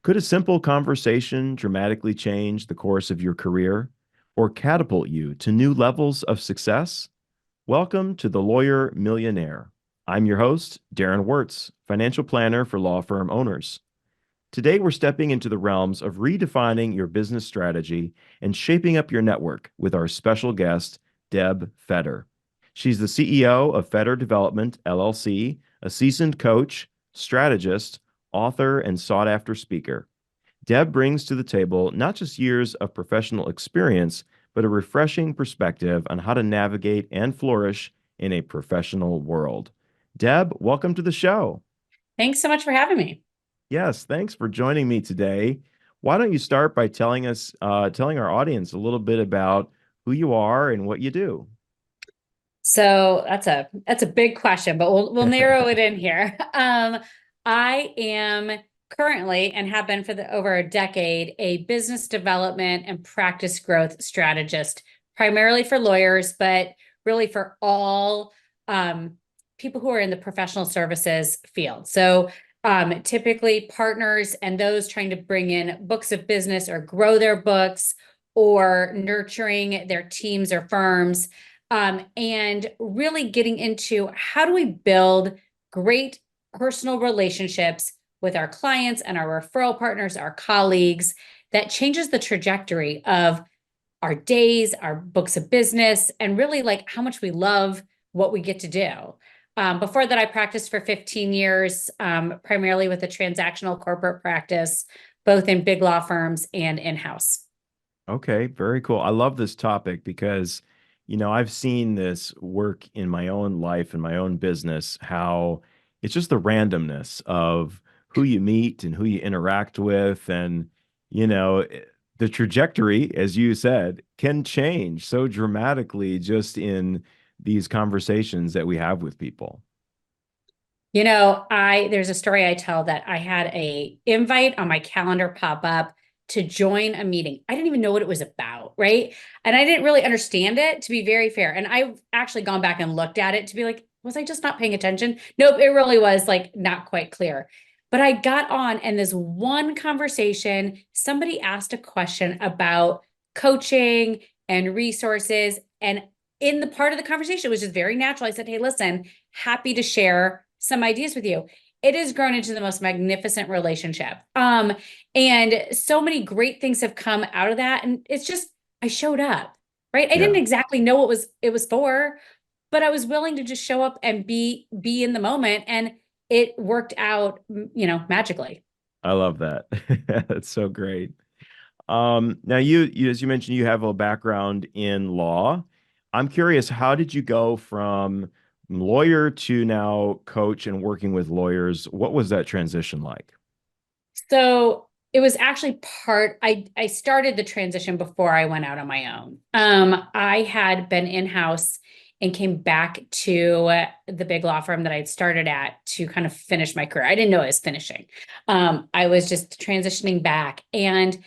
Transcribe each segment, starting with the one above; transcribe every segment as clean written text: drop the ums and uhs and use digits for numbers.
Could a simple conversation dramatically change the course of your career or catapult you to new levels of success? Welcome to the Lawyer Millionaire. I'm your host, Darren Wirtz, financial planner for law firm owners. Today, we're stepping into the realms of redefining your business strategy and shaping up your network with our special guest, Deb Feder. She's the CEO of Feder Development, LLC, a seasoned coach, strategist, author, and sought after speaker. Deb brings to the table not just years of professional experience, but a refreshing perspective on how to navigate and flourish in a professional world. Deb, welcome to the show. Thanks so much for having me. Yes, thanks for joining me today. Why don't you start by telling our audience a little bit about who you are and what you do? So that's a big question, but we'll narrow it in here. I am currently and have been for over a decade a business development and practice growth strategist, primarily for lawyers, but really for all people who are in the professional services field. So typically partners and those trying to bring in books of business or grow their books or nurturing their teams or firms, and really getting into how do we build great personal relationships with our clients and our referral partners, our colleagues, that changes the trajectory of our days, our books of business, and really like how much we love what we get to do. Before that, I practiced for 15 years, primarily with a transactional corporate practice, both in big law firms and in-house. Okay, very cool. I love this topic because, I've seen this work in my own life and my own business, how it's just the randomness of who you meet and who you interact with. And, the trajectory, as you said, can change so dramatically just in these conversations that we have with people. There's a story I tell that I had a invite on my calendar pop up to join a meeting. I didn't even know what it was about, right? And I didn't really understand it, to be very fair. And I've actually gone back and looked at it to be like, was I just not paying attention? Nope, it really was like not quite clear. But I got on, and this one conversation, somebody asked a question about coaching and resources. And in the part of the conversation, it was just very natural. I said, hey, listen, happy to share some ideas with you. It has grown into the most magnificent relationship. And so many great things have come out of that. And it's just, I showed up, right? I didn't Yeah, exactly know what it was for, but I was willing to just show up and be in the moment. And it worked out, magically. I love that. That's so great. Now as you mentioned, you have a background in law. I'm curious, how did you go from lawyer to now coach and working with lawyers? What was that transition like? So it was actually I started the transition before I went out on my own. I had been in-house and came back to the big law firm that I'd started at to kind of finish my career. I didn't know I was finishing. I was just transitioning back. And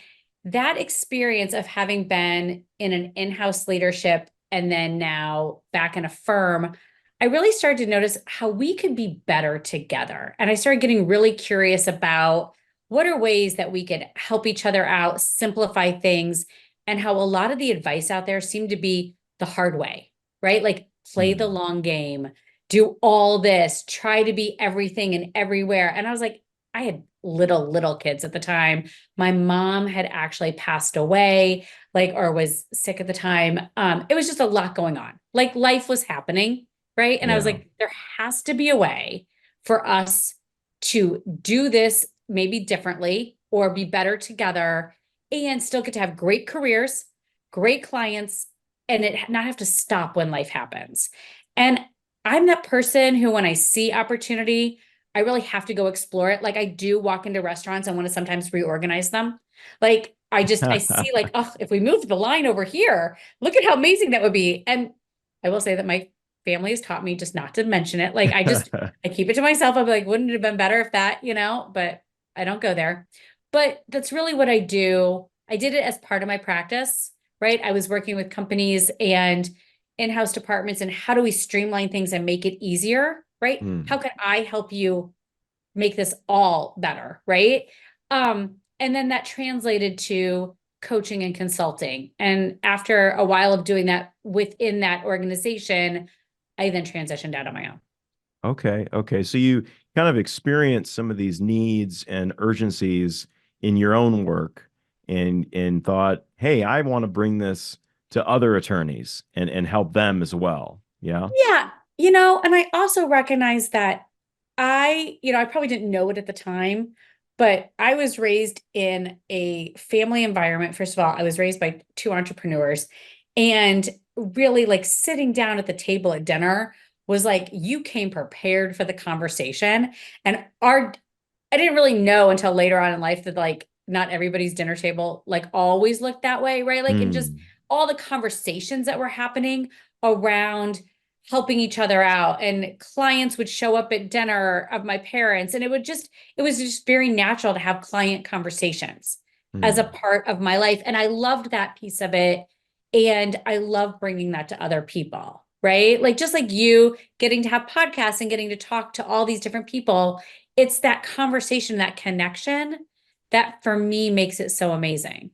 that experience of having been in an in-house leadership and then now back in a firm, I really started to notice how we could be better together. And I started getting really curious about what are ways that we could help each other out, simplify things, and how a lot of the advice out there seemed to be the hard way, right? Like play the Hmm. long game, do all this, try to be everything and everywhere. And I was like, I had little kids at the time. My mom had actually passed away, like, or was sick at the time. It was just a lot going on. Like life was happening, right? And I was Yeah. like, there has to be a way for us to do this maybe differently or be better together and still get to have great careers, great clients, and it not have to stop when life happens. And I'm that person who, when I see opportunity, I really have to go explore it. Like I do walk into restaurants and want to sometimes reorganize them. Like I see like, oh, if we moved the line over here, look at how amazing that would be. And I will say that my family has taught me just not to mention it. Like I keep it to myself. I'll be like, wouldn't it have been better if that, but I don't go there. But that's really what I do. I did it as part of my practice, right? I was working with companies and in-house departments and how do we streamline things and make it easier, right? Hmm. How can I help you make this all better, right? And then that translated to coaching and consulting. And after a while of doing that within that organization, I then transitioned out on my own. Okay. Okay. So you kind of experienced some of these needs and urgencies in your own work and thought, hey, I want to bring this to other attorneys and help them as well. Yeah. Yeah. And I also recognize that I probably didn't know it at the time, but I was raised in a family environment. First of all, I was raised by two entrepreneurs, and really like sitting down at the table at dinner was like you came prepared for the conversation. And I didn't really know until later on in life that like not everybody's dinner table like always looked that way, right? Like, and just Mm. all the conversations that were happening around helping each other out, and clients would show up at dinner of my parents, and it was just very natural to have client conversations as a Mm. part of my life, and I loved that piece of it, and I love bringing that to other people, right? Like just like you getting to have podcasts and getting to talk to all these different people, it's that conversation, that connection that for me makes it so amazing.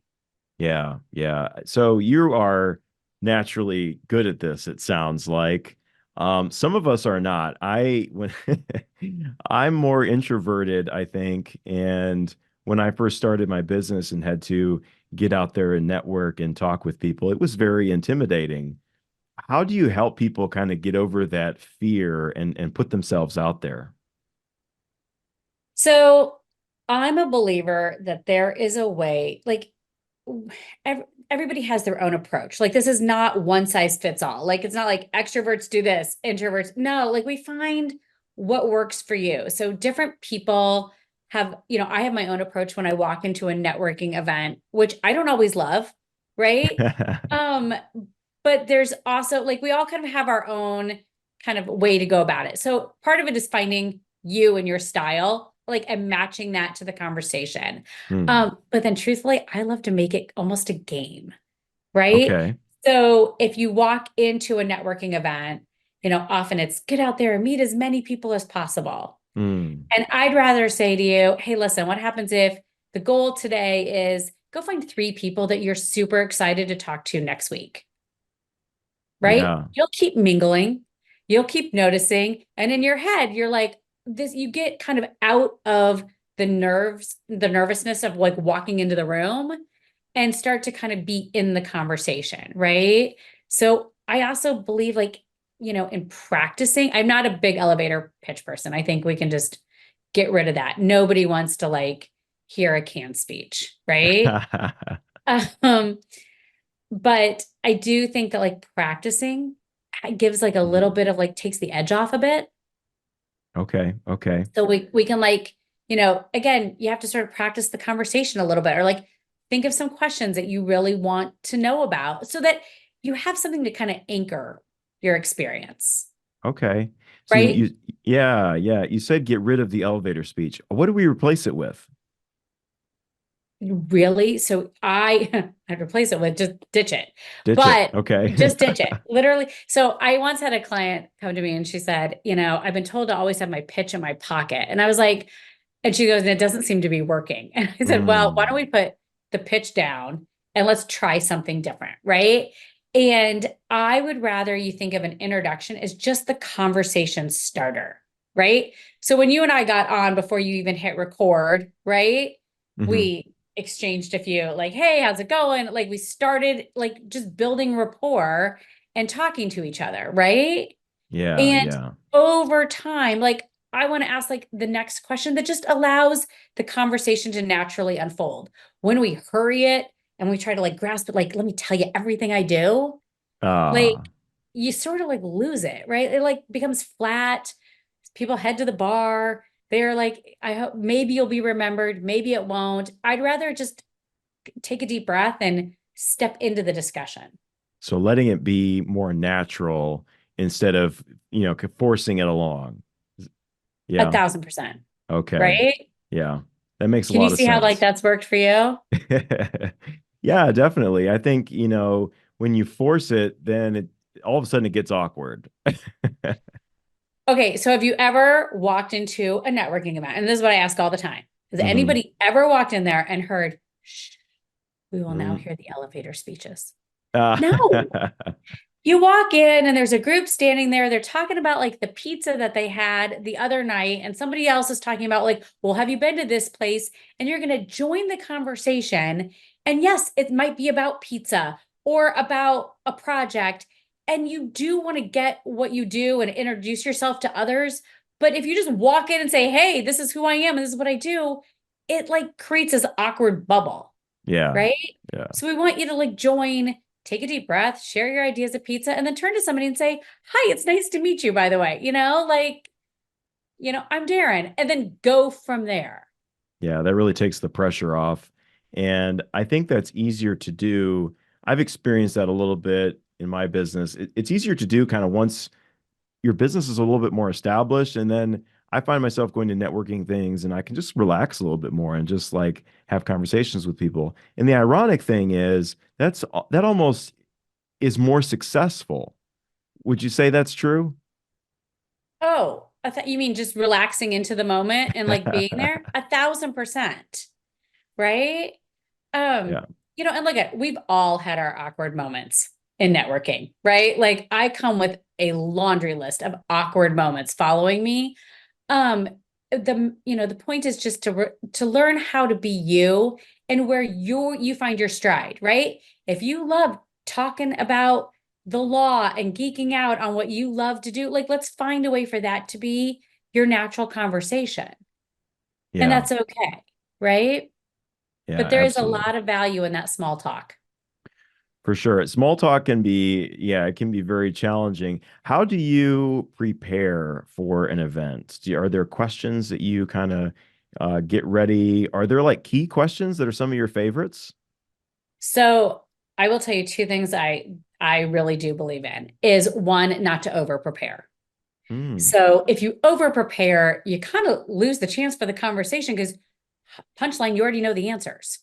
Yeah. Yeah. So you are naturally good at this, it sounds like. Some of us are not. When I'm more introverted, I think. And when I first started my business and had to get out there and network and talk with people, it was very intimidating. How do you help people kind of get over that fear and put themselves out there? So I'm a believer that there is a way, like everybody has their own approach. Like this is not one size fits all. Like it's not like extroverts do this, introverts. No, like we find what works for you. So different people I have my own approach when I walk into a networking event, which I don't always love, right? Um, but there's also like we all kind of have our own kind of way to go about it. So part of it is finding you and your style, like and matching that to the conversation. Hmm. But then truthfully, I love to make it almost a game, right? Okay. So if you walk into a networking event, often it's get out there and meet as many people as possible. Hmm. And I'd rather say to you, hey, listen, what happens if the goal today is go find three people that you're super excited to talk to next week, right? Yeah. You'll keep mingling, you'll keep noticing. And in your head, you're like, this, you get kind of out of the nervousness of like walking into the room and start to kind of be in the conversation, right? So I also believe like, in practicing, I'm not a big elevator pitch person. I think we can just get rid of that. Nobody wants to like hear a canned speech, right? Um, but I do think that like practicing gives like a little Mhm. bit of like takes the edge off a bit. Okay. Okay. So we can like, again, you have to sort of practice the conversation a little bit or like think of some questions that you really want to know about so that you have something to kind of anchor your experience, Okay. So right? yeah, yeah. You said get rid of the elevator speech. What do we replace it with? Really? So I'd replace it with just ditch it, Ditch it. but Okay. just ditch it. Literally. So I once had a client come to me and she said, I've been told to always have my pitch in my pocket. And I was like, and she goes, and it doesn't seem to be working. And I said, well, why don't we Mm. put the pitch down and let's try something different, right? And I would rather you think of an introduction as just the conversation starter, right? So when you and I got on before you even hit record, right? Hmm. We exchanged a few like, hey, how's it going? Like we started like just building rapport and talking to each other, right? Yeah, And yeah. over time, like I want to ask like the next question that just allows the conversation to naturally unfold. When we hurry it and we try to like grasp it, like, let me tell you everything I do, like Ah, you sort of like lose it, right? It like becomes flat. People head to the bar. They're like, I hope maybe you'll be remembered, maybe it won't. I'd rather just take a deep breath and step into the discussion. so letting it be more natural instead of, forcing it along. A Yeah. 1000%, Okay. right? Yeah. That makes a Can you lot of see how like sense. that's worked for you? Yeah, definitely. I think, when you force it, then all of a sudden it gets awkward. Okay, so have you ever walked into a networking event? And this is what I ask all the time. Has Hmm. anybody ever walked in there and heard, shh, we will now Mm. hear the elevator speeches? Uh, No. You walk in and there's a group standing there. They're talking about like the pizza that they had the other night, and somebody else is talking about, like, well, have you been to this place? And you're going to join the conversation. And yes, it might be about pizza or about a project. And you do want to get what you do and introduce yourself to others. But if you just walk in and say, hey, this is who I am and this is what I do, it like creates this awkward bubble, yeah. right? Yeah. So we want you to like join, take a deep breath, share your ideas of pizza, and then turn to somebody and say, hi, it's nice to meet you, by the way. I'm Darren, and then go from there. Yeah, that really takes the pressure off. And I think that's easier to do. I've experienced that a little bit in my business. It's easier to do kind of once your business is a little bit more established. And then I find myself going to networking things and I can just relax a little bit more and just like have conversations with people. And the ironic thing is that almost is more successful. Would you say that's true? Oh, I thought you mean just relaxing into the moment and like being there? 1,000%, right? Um, Yeah. and look at, we've all had our awkward moments in networking, right? Like I come with a laundry list of awkward moments following me. Um, the point is just to learn how to be you and where you find your stride, right? If you love talking about the law and geeking out on what you love to do, like let's find a way for that to be your natural conversation. And Yeah. that's okay, right? Yeah, But there is a absolutely. lot of value in that small talk. For sure. Small talk can be, yeah, it can be very challenging. How do you prepare for an event? Are there questions that you kind of get ready? Are there like key questions that are some of your favorites? So I will tell you two things I really do believe in is one, not to over prepare. Hmm. So if you over prepare, you kind of lose the chance for the conversation because punchline, you already know the answers,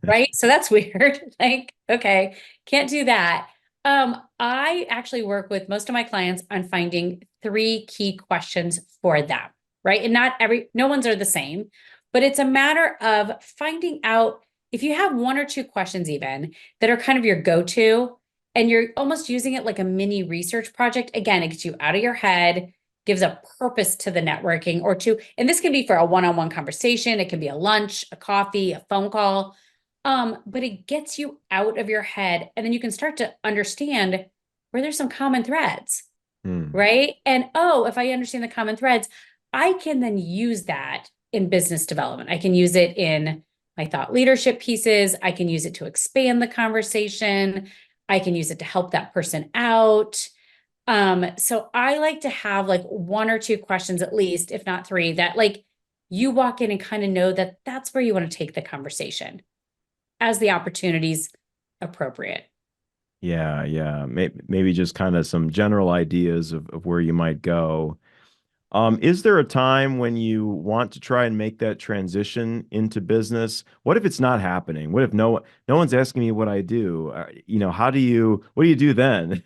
right? So that's weird. Like, okay, can't do that. I actually work with most of my clients on finding three key questions for them, right? And no one's are the same, but it's a matter of finding out if you have one or two questions even that are kind of your go-to and you're almost using it like a mini research project. Again, it gets you out of your head, gives a purpose to the networking or to, and this can be for a one-on-one conversation. It can be a lunch, a coffee, a phone call. But it gets you out of your head, and then you can start to understand where there's some common threads, Hmm. right? And oh, if I understand the common threads, I can then use that in business development. I can use it in my thought leadership pieces. I can use it to expand the conversation. I can use it to help that person out. So I like to have like one or two questions at least, if not three, that like you walk in and kind of know that that's where you want to take the conversation as the opportunities appropriate. Yeah, yeah. Maybe just kind of some general ideas of where you might go. Is there a time when you want to try and make that transition into business? What if it's not happening? What if no one's asking me what I do? What do you do then?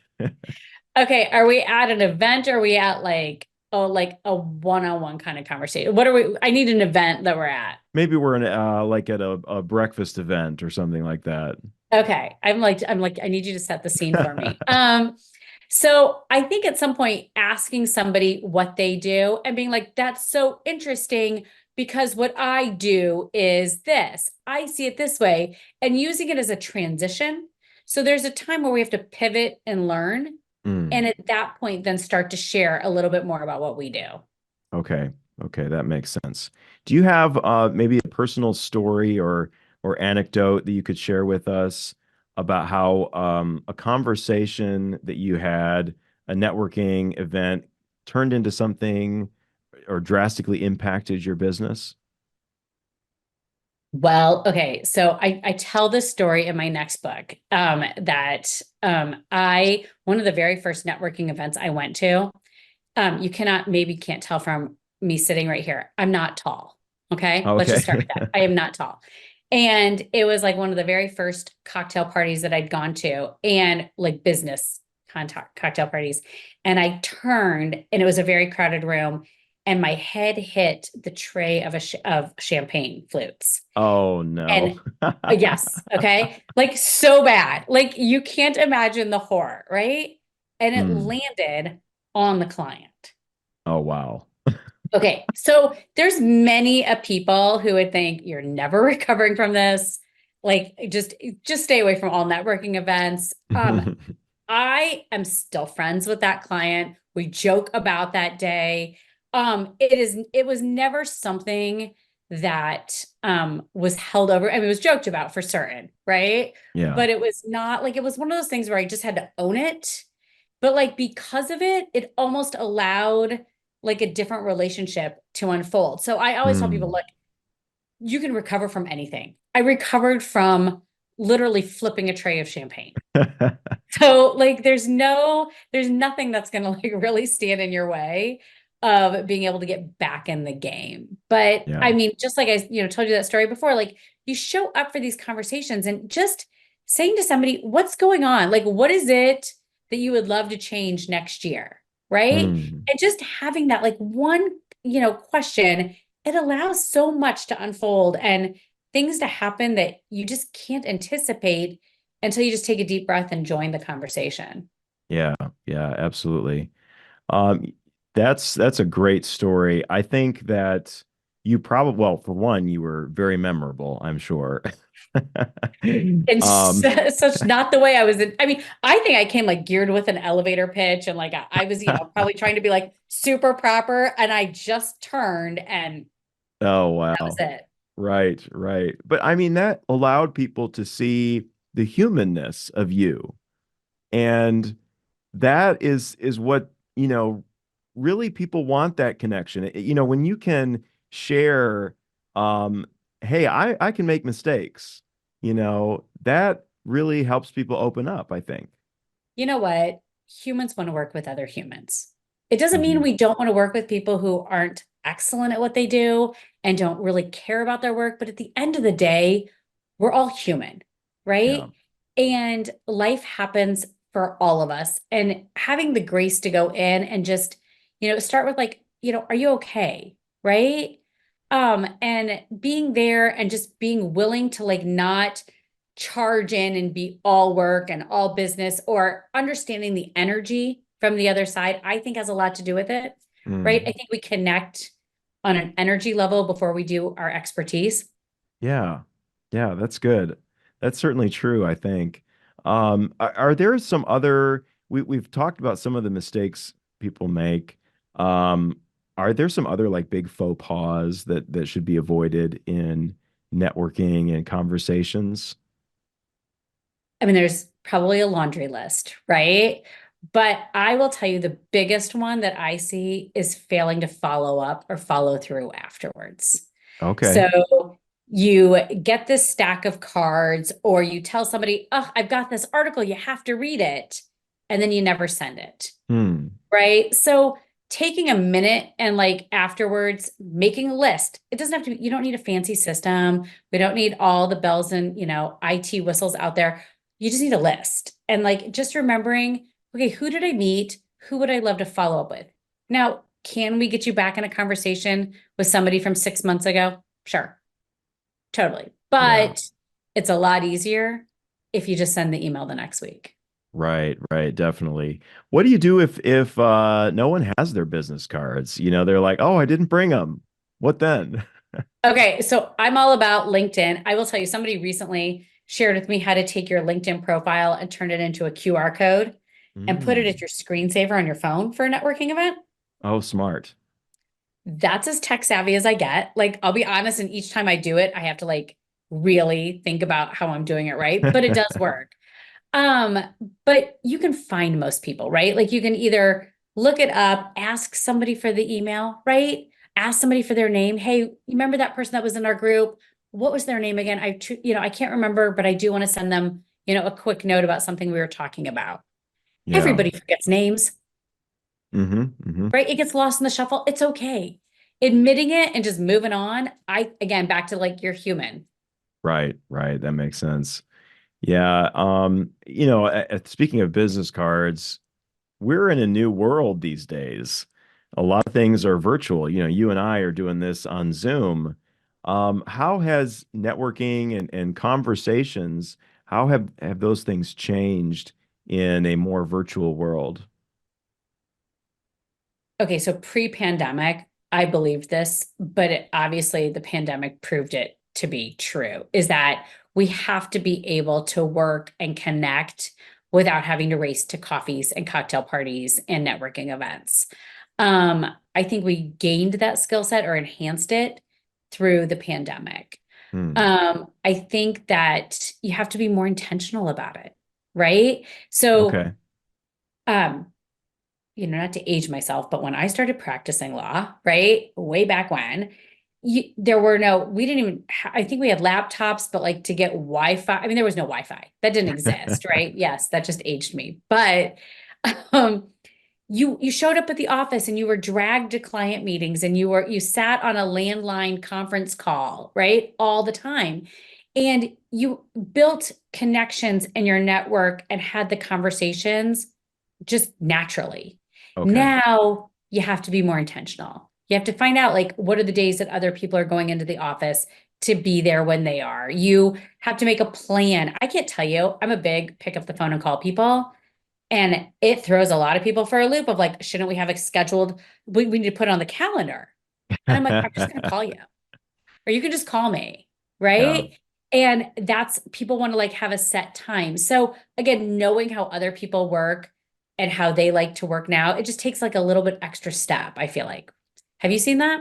Okay, are we at an event or are we at like a one-on-one kind of conversation? I need an event that we're at. Maybe we're in like at a breakfast event or something like that. Okay. I'm like, I need you to set the scene for me. So I think at some point asking somebody what they do and being like, that's so interesting because what I do is this. I see it this way, and using it as a transition. So there's a time where we have to pivot and learn. And Mm, at that point, then start to share a little bit more about what we do. okay. Okay, that makes sense. Do you have maybe a personal story or anecdote that you could share with us about how a conversation that you had, a networking event, turned into something or drastically impacted your business? Well, okay. So I tell this story in my next book, that one of the very first networking events I went to, you maybe can't tell from me sitting right here. I'm not tall. Okay. Let's just Okay. start with that. I am not tall. And it was like one of the very first cocktail parties that I'd gone to and like business contact cocktail parties. And I turned and it was a very crowded room. and my head hit the tray of champagne flutes. Oh no. And yes, okay, like so bad, like you can't imagine the horror, right? And it Hmm. landed on the client. Oh wow. Okay, so there's many a people who would think you're never recovering from this. Like just stay away from all networking events. I am still friends with that client. We joke about that day. It was never something that was held over. I mean, it was joked about for certain, right? Yeah. But it was not like it was one of those things where I just had to own it. But like because of it, it almost allowed like a different relationship to unfold. So I always tell people, Hmm. look, you can recover from anything. I recovered from literally flipping a tray of champagne. So like there's nothing that's gonna like really stand in your way of being able to get back in the game. But Yeah. I mean, just like I, told you that story before, like you show up for these conversations and just saying to somebody, what's going on? Like, what is it that you would love to change next year? Right. Hmm. And just having that like one, question, it allows so much to unfold and things to happen that you just can't anticipate until you just take a deep breath and join the conversation. Yeah. Yeah, absolutely. Um, that's a great story. I think that you probably, well, for one, you were very memorable, I'm sure. And Um, such not the way I was. I mean, I think I came like geared with an elevator pitch and like I was, probably trying to be like super proper. And I just turned and oh that was wow. it. Right, right. But I mean, that allowed people to see the humanness of you. And that is what, really people want that connection. When you can share, um, hey, I can make mistakes, that really helps people open up, I think. You know what? Humans want to work with other humans. It doesn't mean Hmm. we don't want to work with people who aren't excellent at what they do and don't really care about their work. But at the end of the day, we're all human, Yeah. right? And life happens for all of us. And having the grace to go in and just, start with like, are you okay? Right? And being there and just being willing to like not charge in and be all work and all business or understanding the energy from the other side, I think has a lot to do with it, right? I Mm. think we connect on an energy level before we do our expertise. Yeah. Yeah, that's good. That's certainly true, I think. Are there some other, we've talked about some of the mistakes people make. Um, are there some other like big faux pas that should be avoided in networking and conversations? I mean, there's probably a laundry list, right? But I will tell you the biggest one that I see is failing to follow up or follow through afterwards. Okay. So you get this stack of cards, or you tell somebody, oh, I've got this article, you have to read it. And then you never send it. Hmm. Right. So taking a minute and like afterwards making a list. It doesn't have to be, you don't need a fancy system. We don't need all the bells and, IT whistles out there. You just need a list. And like just remembering, okay, who did I meet? Who would I love to follow up with? Now, can we get you back in a conversation with somebody from 6 months ago? Sure, totally. Yeah. But it's a lot easier if you just send the email the next week. Right, right, definitely. What do you do if no one has their business cards? They're like, "Oh, I didn't bring them." What then? Okay, so I'm all about LinkedIn. I will tell you, somebody recently shared with me how to take your LinkedIn profile and turn it into a QR code and put it as Mm. your screensaver on your phone for a networking event. Oh, smart. That's as tech savvy as I get. Like, I'll be honest, and each time I do it, I have to like really think about how I'm doing it right, but it does work. Um, but you can find most people, right? Like you can either look it up, ask somebody for the email, right? Ask somebody for their name. Hey, you remember that person that was in our group? What was their name again? I can't remember, but I do want to send them, a quick note about something we were talking about. Yeah. Everybody forgets names, Hmm. right? It gets lost in the shuffle. It's okay. Admitting it and just moving on. Again, back to like you're human. Right, right. That makes sense. Yeah. Speaking of business cards, we're in a new world these days. A lot of things are virtual. You and I are doing this on Zoom. How has networking and conversations, how have those things changed in a more virtual world? Okay, so pre-pandemic, I believed this, but obviously the pandemic proved it to be true, is that we have to be able to work and connect without having to race to coffees and cocktail parties and networking events. I think we gained that skill set or enhanced it through the pandemic. Hmm. I think that you have to be more intentional about it, right? So, Okay. um, not to age myself, but when I started practicing law, right, way back when, there were no, we didn't even, I think we had laptops, but like to get Wi-Fi, I mean, there was no Wi-Fi. That didn't exist, right? Yes, that just aged me. But um, you showed up at the office and you were dragged to client meetings and you sat on a landline conference call, right? All the time. And you built connections in your network and had the conversations just naturally. Okay. Now you have to be more intentional. You have to find out like what are the days that other people are going into the office to be there when they are. You have to make a plan. I can't tell you, I'm a big pick up the phone and call people. And it throws a lot of people for a loop of like, shouldn't we have a scheduled? We need to put it on the calendar. And I'm like, I'm just going to call you, or you can just call me. Yeah. Right. And that's people want to like have a set time. So again, knowing how other people work and how they like to work now, it just takes like a little bit extra step, I feel like. Have you seen that?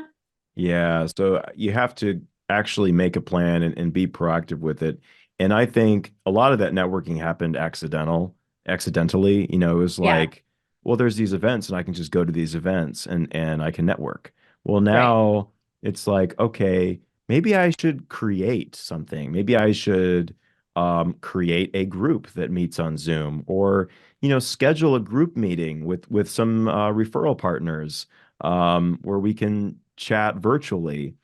Yeah, so you have to actually make a plan and be proactive with it. And I think a lot of that networking happened accidentally. It was Yeah. like, well, there's these events and I can just go to these events and I can network. Well, Right. now it's like, okay, maybe I should create something. Maybe I should create a group that meets on Zoom or, schedule a group meeting with some referral partners where we can chat virtually.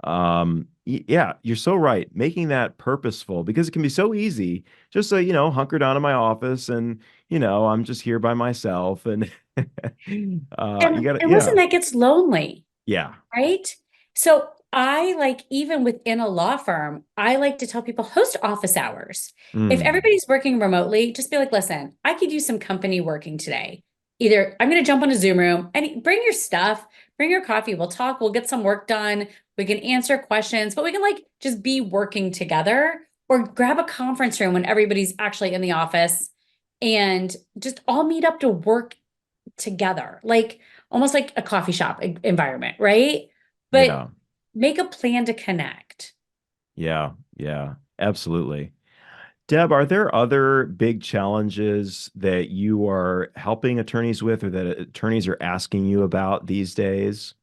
Yeah, you're so right. Making that purposeful because it can be so easy just to, hunker down in my office and, I'm just here by myself and you gotta, And listen, yeah, that gets lonely. yeah. Right? So I like, even within a law firm, I like to tell people host office hours. If Mm, everybody's working remotely, just be like, listen, I could use some company working today. Either I'm going to jump on a Zoom room and bring your stuff, bring your coffee. We'll talk, we'll get some work done. We can answer questions, but we can like just be working together or grab a conference room when everybody's actually in the office and just all meet up to work together, like almost like a coffee shop environment, right? But yeah, make a plan to connect. yeah, yeah, absolutely. Deb, are there other big challenges that you are helping attorneys with or that attorneys are asking you about these days?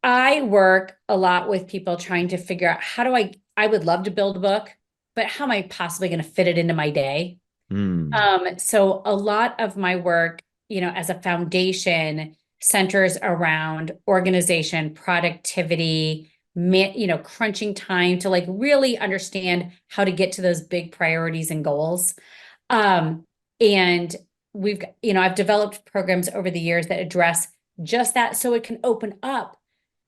I work a lot with people trying to figure out how do I would love to build a book, but how am I possibly going to fit it into my day? Hmm. So a lot of my work, as a foundation centers around organization, productivity, crunching time to like really understand how to get to those big priorities and goals. Um, and I've developed programs over the years that address just that so it can open up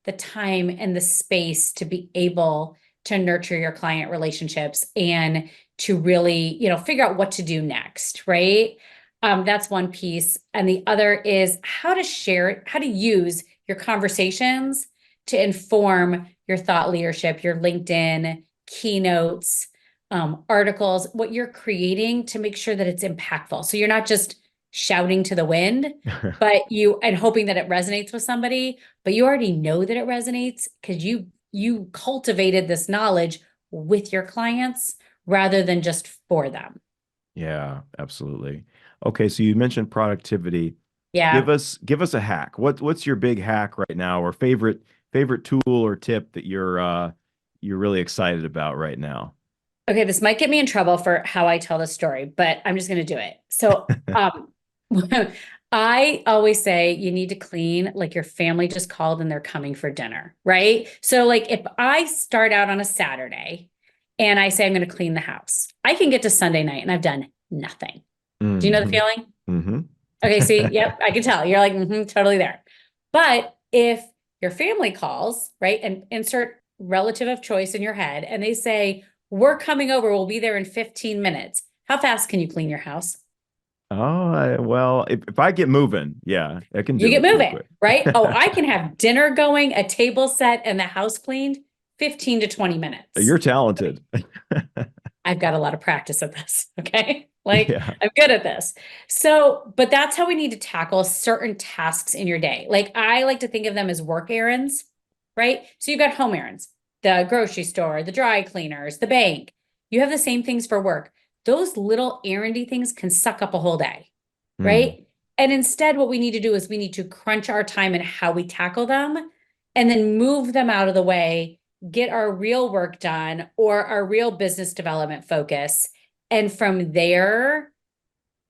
the time and the space to be able to nurture your client relationships and to really, figure out what to do next, right? That's one piece. And the other is how to use your conversations to inform your thought leadership, your LinkedIn keynotes, articles, what you're creating to make sure that it's impactful. So you're not just shouting to the wind, and hoping that it resonates with somebody, but you already know that it resonates because you cultivated this knowledge with your clients rather than just for them. Yeah, absolutely. Okay, so you mentioned productivity. Give Yeah. us give us a hack. What's your big hack right now or favorite tool or tip that you're really excited about right now? Okay, this might get me in trouble for how I tell the story, but I'm just going to do it. So, I always say you need to clean like your family just called and they're coming for dinner, right? So, like if I start out on a Saturday and I say I'm going to clean the house, I can get to Sunday night and I've done nothing. Do you know the Hmm. feeling? Hmm. Okay, see, yep, I can tell. You're like, totally there. But if your family calls, right, and insert relative of choice in your head, and they say, we're coming over, we'll be there in 15 minutes. How fast can you clean your house? Oh, well, if I get moving, yeah, I can You do get it pretty moving, quick. right? Oh, I can have dinner going, a table set, and the house cleaned 15 to 20 minutes. You're talented. I've got a lot of practice at this. Okay. Like Yeah. I'm good at this. So, but that's how we need to tackle certain tasks in your day. Like I like to think of them as work errands, right? So you've got home errands, the grocery store, the dry cleaners, the bank. You have the same things for work. Those little errandy things can suck up a whole day, Hmm. right? And instead, what we need to do is we need to crunch our time and how we tackle them and then move them out of the way, get our real work done or our real business development focus. And from there,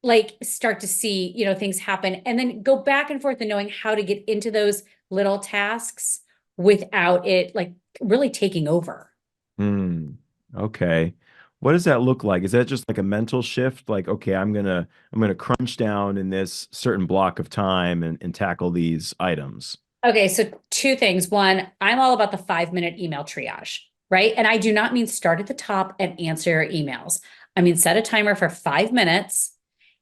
like start to see, things happen and then go back and forth and knowing how to get into those little tasks without it like really taking over. Hmm. Okay. What does that look like? Is that just like a mental shift? Like, okay, I'm gonna crunch down in this certain block of time and tackle these items. Okay, so two things. One, I'm all about the 5-minute email triage, right? And I do not mean start at the top and answer your emails. I mean, set a timer for 5 minutes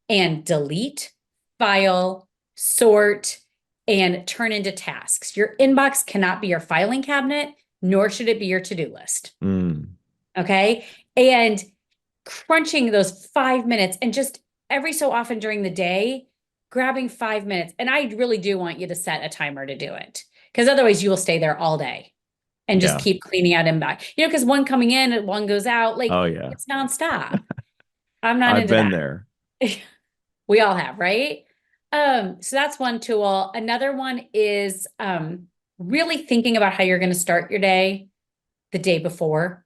and delete, file, sort, and turn into tasks. Your inbox cannot be your filing cabinet, nor should it be your to-do list. Hmm. Okay. And crunching those 5 minutes and just every so often during the day, grabbing 5 minutes. And I really do want you to set a timer to do it because otherwise you will stay there all day and just Yeah. keep cleaning out inbox, because one coming in and one goes out, like Oh yeah. it's nonstop. I'm not I've into been that. there. We all have, right? So that's one tool. Another one is really thinking about how you're going to start your day the day before,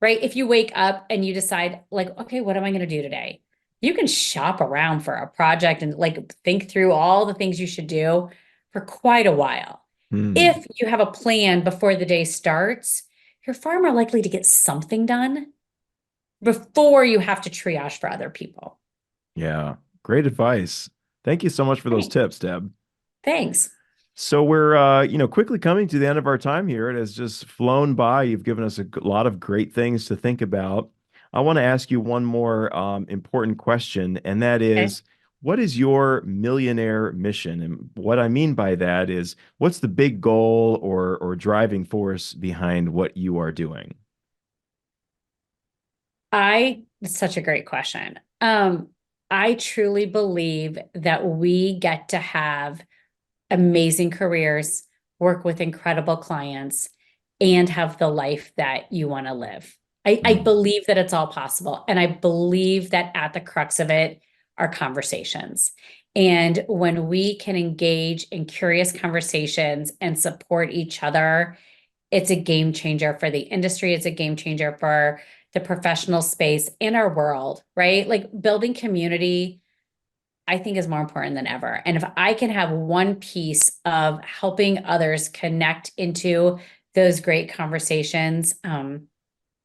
right? If you wake up and you decide, like, okay, what am I going to do today? You can shop around for a project and like think through all the things you should do for quite a while. Hmm. If you have a plan before the day starts, you're far more likely to get something done before you have to triage for other people. Yeah. Great advice. Thank you so much for those Right. tips, Deb. Thanks. So we're quickly coming to the end of our time here. It has just flown by. You've given us a lot of great things to think about. I want to ask you one more important question, and that Okay. is, what is your millionaire mission? And what I mean by that is, what's the big goal or driving force behind what you are doing? It's such a great question. I truly believe that we get to have amazing careers, work with incredible clients, and have the life that you want to live. I Mm, believe that it's all possible. And I believe that at the crux of it are conversations. And when we can engage in curious conversations and support each other, it's a game changer for the industry. It's a game changer for the professional space in our world, right? Like building community, I think is more important than ever. And if I can have one piece of helping others connect into those great conversations,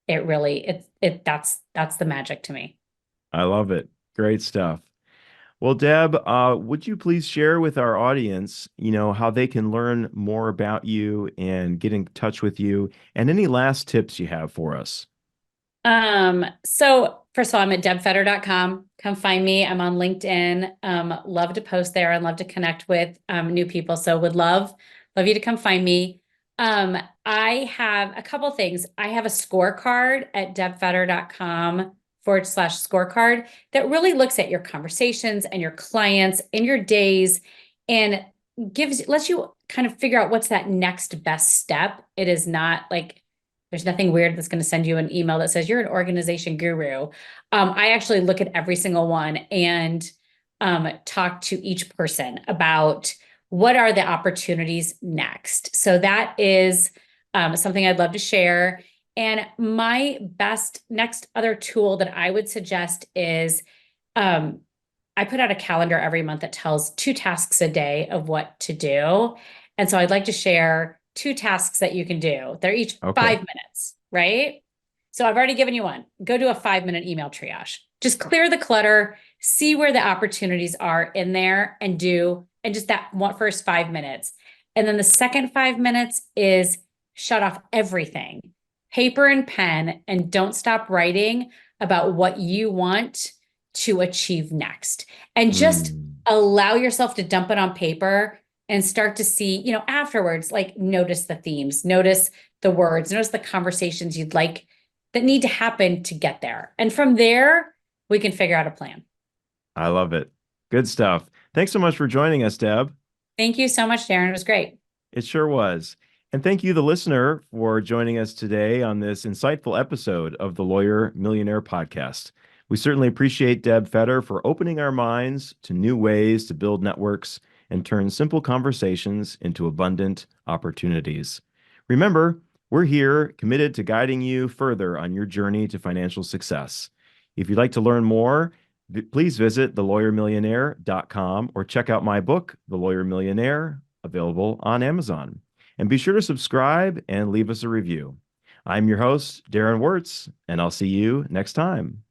it really that's the magic to me. I love it. Great stuff. Well, Deb, would you please share with our audience, how they can learn more about you and get in touch with you, and any last tips you have for us? So first of all, I'm at debfeder.com. Come find me. I'm on LinkedIn. Love to post there and love to connect with new people. So would love you to come find me. I have a couple things. I have a scorecard at debfeder.com/scorecard that really looks at your conversations and your clients and your days and lets you kind of figure out what's that next best step. It is not like there's nothing weird that's going to send you an email that says you're an organization guru. I actually look at every single one and talk to each person about what are the opportunities next. So that is something I'd love to share. And my best next other tool that I would suggest is um, I put out a calendar every month that tells 2 tasks a day of what to do. And so I'd like to share 2 tasks that you can do. They're each Okay. 5 minutes, right? So I've already given you one. Go do a 5-minute email triage. Just clear the clutter, see where the opportunities are in there and just that first 5 minutes. And then the second 5 minutes is shut off everything, paper and pen, and don't stop writing about what you want to achieve next. And just allow yourself to dump it on paper and start to see, afterwards, like notice the themes, notice the words, notice the conversations you'd like that need to happen to get there. And from there, we can figure out a plan. I love it. Good stuff. Thanks so much for joining us, Deb. Thank you so much, Darren. It was great. It sure was. And thank you, the listener, for joining us today on this insightful episode of the Lawyer Millionaire Podcast. We certainly appreciate Deb Feder for opening our minds to new ways to build networks and turn simple conversations into abundant opportunities. Remember, we're here committed to guiding you further on your journey to financial success. If you'd like to learn more, please visit thelawyermillionaire.com or check out my book, The Lawyer Millionaire, available on Amazon. And be sure to subscribe and leave us a review. I'm your host, Darren Wirtz, and I'll see you next time.